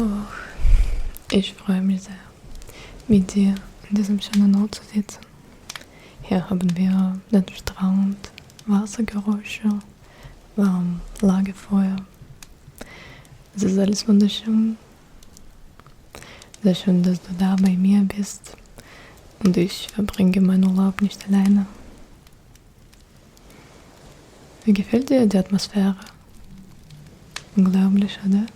Oh, ich freue mich sehr, mit dir an diesem schönen Ort zu sitzen. Hier haben wir den Strand, Wassergeräusche, warm, Lagerfeuer. Es ist alles wunderschön. Sehr schön, dass du da bei mir bist und ich verbringe meinen Urlaub nicht alleine. Wie gefällt dir die Atmosphäre? Unglaublich, oder?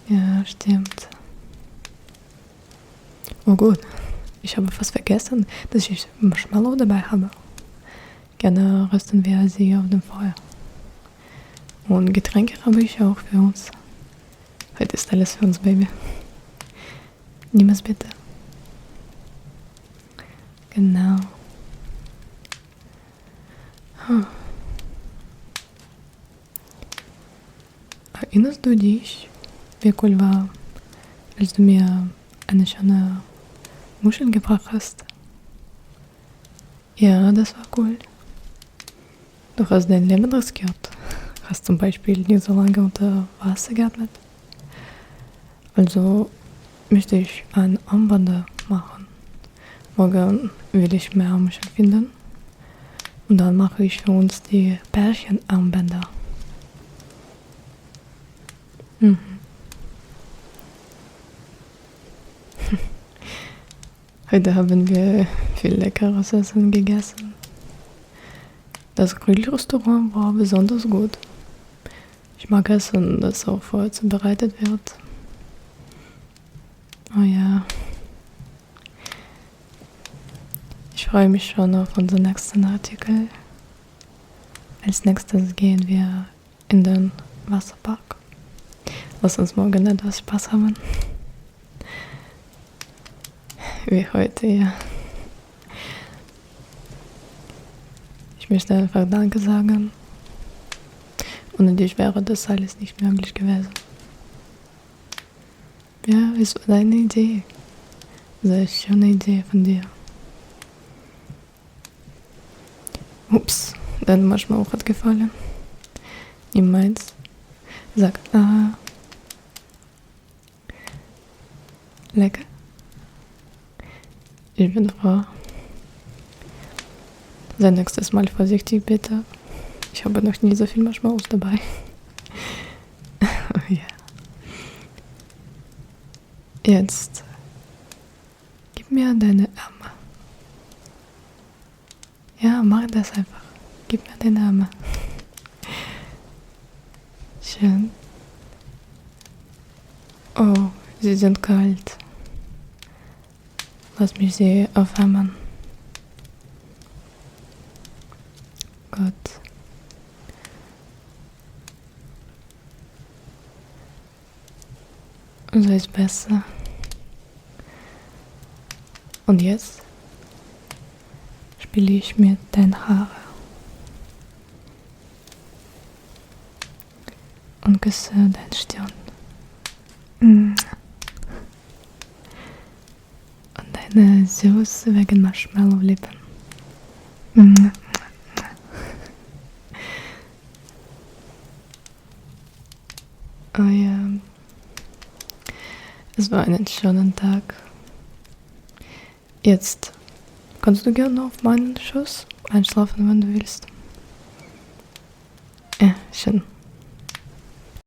Ja, stimmt. Oh gut, ich habe fast vergessen, dass ich Marshmallow dabei habe. Gerne rösten wir sie auf dem Feuer. Und Getränke habe ich auch für uns. Heute ist alles für uns, Baby. Nimm es bitte. Genau. Erinnerst du dich, wie cool war, als du mir eine schöne Muschel gebracht hast? Ja, das war cool. Du hast dein Leben riskiert. Hast zum Beispiel nicht so lange unter Wasser geatmet. Also möchte ich ein Armband machen. Morgen will ich mehr Muscheln finden. Und dann mache ich für uns die Pärchenarmbänder. Mhm. Heute haben wir viel leckeres Essen gegessen. Das Grillrestaurant war besonders gut. Ich mag Essen, das auch vorher zubereitet wird. Oh ja. Ich freue mich schon auf unseren nächsten Artikel. Als nächstes gehen wir in den Wasserpark. Lass uns morgen etwas Spaß haben. Wie heute, ja. Ich möchte einfach Danke sagen. Ohne dich wäre das alles nicht möglich gewesen. Ja, es war deine Idee. Sehr schöne Idee von dir. Ups, dein Marshmallow hat gefallen. Nimm meins. Sag, lecker. Ich bin froh. Sei nächstes Mal vorsichtig, bitte. Ich habe noch nie so viel Marshmallows dabei. Oh ja. Jetzt gib mir deine Arme. Ja, mach das einfach. Gib mir deine Arme. Schön. Oh, sie sind kalt. Lass mich sie aufwärmen. Gut. So ist besser. Und jetzt spiele ich mit deinen Haaren und küsse deine Stirn. Und deine süß wegen Marshmallow-Lippen. Oh ja. Es war ein schöner Tag. Jetzt kannst du gerne auf meinen Schoß einschlafen, wenn du willst. Ja, schön.